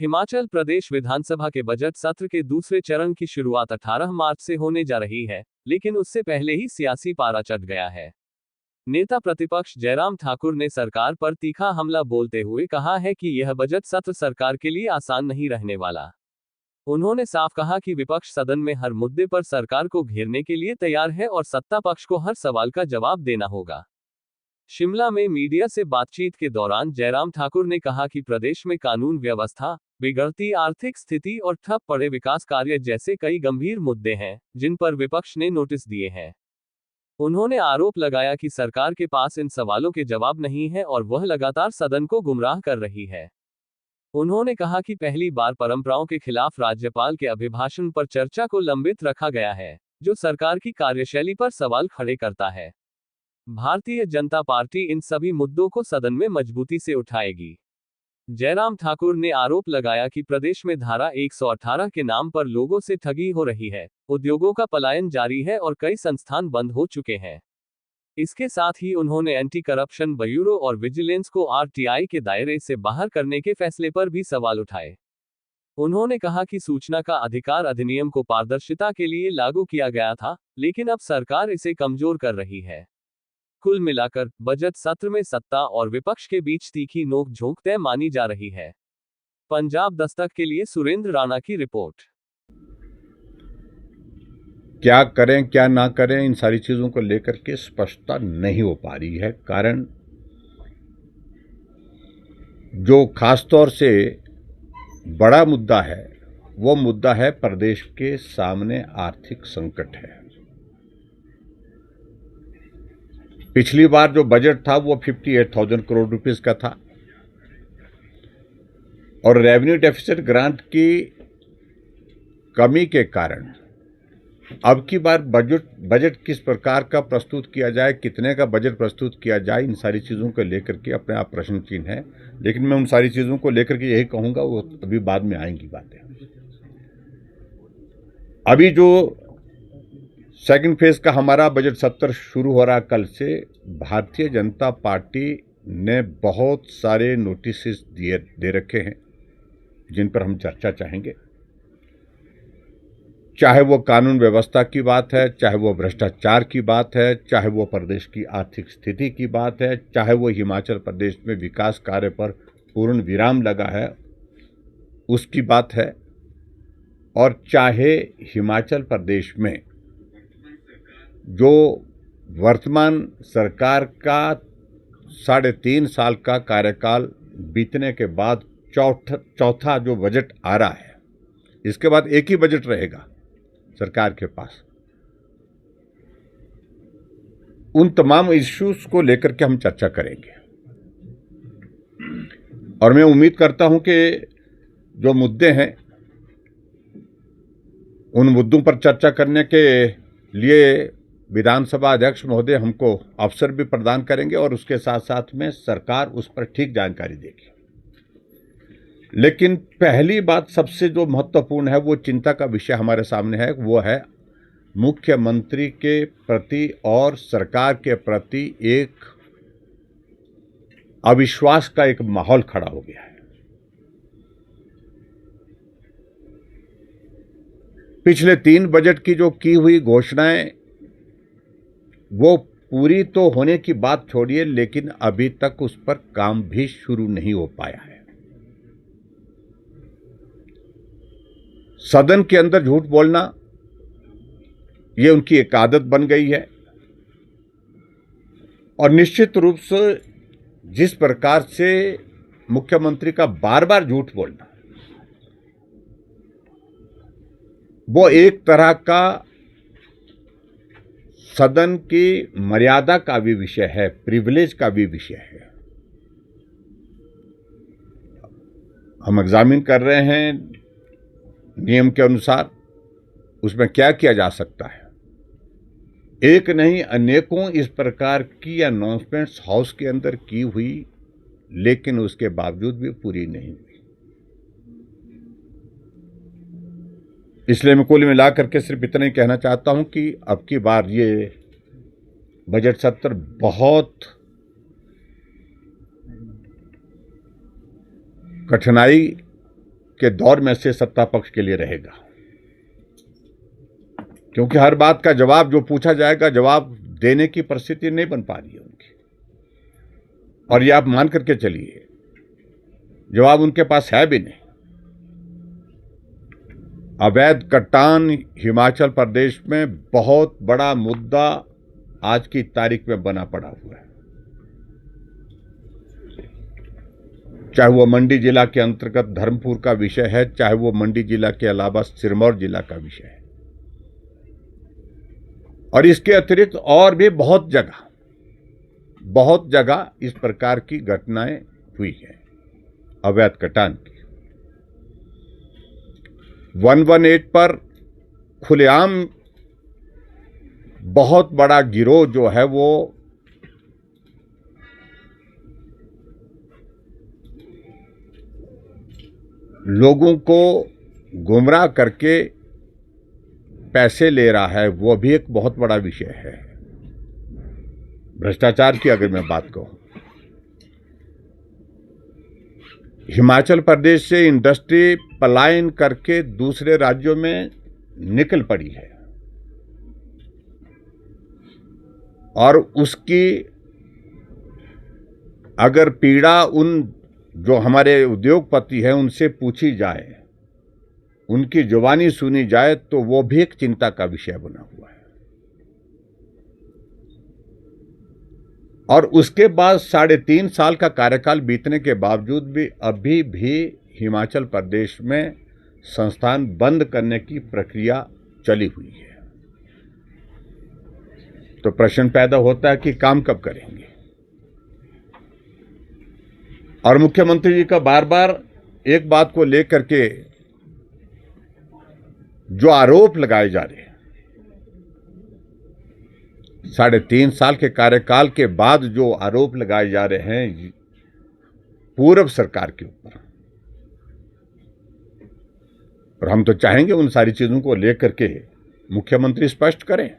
हिमाचल प्रदेश विधानसभा के बजट सत्र के दूसरे चरण की शुरुआत 18 मार्च से होने जा रही है, लेकिन उससे पहले ही सियासी पारा चढ़ गया है। नेता प्रतिपक्ष जयराम ठाकुर ने सरकार पर तीखा हमला बोलते हुए कहा है कि यह बजट सत्र सरकार के लिए आसान नहीं रहने वाला। उन्होंने साफ कहा कि विपक्ष सदन में हर मुद्दे पर सरकार को घेरने के लिए तैयार है और सत्ता पक्ष को हर सवाल का जवाब देना होगा। शिमला में मीडिया से बातचीत के दौरान जयराम ठाकुर ने कहा कि प्रदेश में कानून व्यवस्था, बिगड़ती आर्थिक स्थिति और ठप पड़े विकास कार्य जैसे कई गंभीर मुद्दे हैं, जिन पर विपक्ष ने नोटिस दिए हैं। उन्होंने आरोप लगाया कि सरकार के पास इन सवालों के जवाब नहीं है और वह लगातार सदन को गुमराह कर रही है। उन्होंने कहा कि पहली बार परंपराओं के खिलाफ राज्यपाल के अभिभाषण पर चर्चा को लंबित रखा गया है, जो सरकार की कार्यशैली पर सवाल खड़े करता है। भारतीय जनता पार्टी इन सभी मुद्दों को सदन में मजबूती से उठाएगी। जयराम ठाकुर ने आरोप लगाया कि प्रदेश में धारा 118 के नाम पर लोगों से ठगी हो रही है, उद्योगों का पलायन जारी है और कई संस्थान बंद हो चुके हैं। इसके साथ ही उन्होंने एंटी करप्शन ब्यूरो और विजिलेंस को आरटीआई के दायरे से बाहर करने के फैसले पर भी सवाल उठाए। उन्होंने कहा कि सूचना का अधिकार अधिनियम को पारदर्शिता के लिए लागू किया गया था, लेकिन अब सरकार इसे कमजोर कर रही है। कुल मिलाकर बजट सत्र में सत्ता और विपक्ष के बीच तीखी नोक-झोंक तय मानी जा रही है। पंजाब दस्तक के लिए सुरेंद्र राणा की रिपोर्ट। क्या करें क्या ना करें, इन सारी चीज़ों को लेकर के स्पष्टता नहीं हो पा रही है। कारण जो खासतौर से बड़ा मुद्दा है, वो मुद्दा है प्रदेश के सामने आर्थिक संकट है। पिछली बार जो बजट था वो 58,000 करोड़ रुपीस का था और रेवेन्यू डेफिसिट ग्रांट की कमी के कारण अब की बार बजट किस प्रकार का प्रस्तुत किया जाए, कितने का बजट प्रस्तुत किया जाए, इन सारी चीज़ों को लेकर के अपने आप प्रश्न चिन्ह है। लेकिन मैं उन सारी चीज़ों को लेकर के यही कहूँगा, वो अभी बाद में आएंगी बातें। अभी जो सेकंड फेज का हमारा बजट सत्र शुरू हो रहा कल से, भारतीय जनता पार्टी ने बहुत सारे नोटिस दे रखे हैं जिन पर हम चर्चा चाहेंगे। चाहे वो कानून व्यवस्था की बात है, चाहे वो भ्रष्टाचार की बात है, चाहे वो प्रदेश की आर्थिक स्थिति की बात है, चाहे वो हिमाचल प्रदेश में विकास कार्य पर पूर्ण विराम लगा है उसकी बात है, और चाहे हिमाचल प्रदेश में जो वर्तमान सरकार का 3.5 साल का कार्यकाल बीतने के बाद चौथा जो बजट आ रहा है, इसके बाद एक ही बजट रहेगा सरकार के पास। उन तमाम इश्यूज को लेकर के हम चर्चा करेंगे और मैं उम्मीद करता हूं कि जो मुद्दे हैं उन मुद्दों पर चर्चा करने के लिए विधानसभा अध्यक्ष महोदय हमको अवसर भी प्रदान करेंगे और उसके साथ साथ में सरकार उस पर ठीक जानकारी देगी। लेकिन पहली बात, सबसे जो महत्वपूर्ण है, वो चिंता का विषय हमारे सामने है, वो है मुख्यमंत्री के प्रति और सरकार के प्रति एक अविश्वास का एक माहौल खड़ा हो गया है। पिछले 3 बजट की जो की हुई घोषणाएं वो पूरी तो होने की बात छोड़िए, लेकिन अभी तक उस पर काम भी शुरू नहीं हो पाया है। सदन के अंदर झूठ बोलना ये उनकी एक आदत बन गई है और निश्चित रूप से जिस प्रकार से मुख्यमंत्री का बार बार झूठ बोलना, वो एक तरह का सदन की मर्यादा का भी विषय है, प्रिविलेज का भी विषय है। हम एग्जामिन कर रहे हैं नियम के अनुसार उसमें क्या किया जा सकता है। एक नहीं अनेकों इस प्रकार की अनाउंसमेंट्स हाउस के अंदर की हुई, लेकिन उसके बावजूद भी पूरी नहीं हुई। इसलिए मैं कुल मिलाकर के सिर्फ इतना ही कहना चाहता हूं कि अब की बार ये बजट सत्र बहुत कठिनाई के दौर में से सत्ता पक्ष के लिए रहेगा, क्योंकि हर बात का जवाब जो पूछा जाएगा जवाब देने की परिस्थिति नहीं बन पा रही है उनकी। और ये आप मान करके चलिए जवाब उनके पास है भी नहीं। अवैध कट्टान हिमाचल प्रदेश में बहुत बड़ा मुद्दा आज की तारीख में बना पड़ा हुआ है। चाहे वो मंडी जिला के अंतर्गत धर्मपुर का विषय है, चाहे वो मंडी जिला के अलावा सिरमौर जिला का विषय है, और इसके अतिरिक्त और भी बहुत जगह इस प्रकार की घटनाएं हुई हैं अवैध कटान की। 118 पर खुलेआम बहुत बड़ा गिरोह जो है वो लोगों को गुमराह करके पैसे ले रहा है, वो भी एक बहुत बड़ा विषय है। भ्रष्टाचार की अगर मैं बात कहूं, हिमाचल प्रदेश से इंडस्ट्री पलायन करके दूसरे राज्यों में निकल पड़ी है, और उसकी अगर पीड़ा उन जो हमारे उद्योगपति हैं उनसे पूछी जाए, उनकी जुबानी सुनी जाए, तो वो भी एक चिंता का विषय बना हुआ है। और उसके बाद 3.5 साल का कार्यकाल बीतने के बावजूद भी अभी भी हिमाचल प्रदेश में संस्थान बंद करने की प्रक्रिया चली हुई है। तो प्रश्न पैदा होता है कि काम कब करेंगे। और मुख्यमंत्री जी का बार बार एक बात को लेकर के जो आरोप लगाए जा रहे हैं, 3.5 साल के कार्यकाल के बाद जो आरोप लगाए जा रहे हैं पूर्व सरकार के ऊपर, और हम तो चाहेंगे उन सारी चीजों को लेकर के मुख्यमंत्री स्पष्ट करें।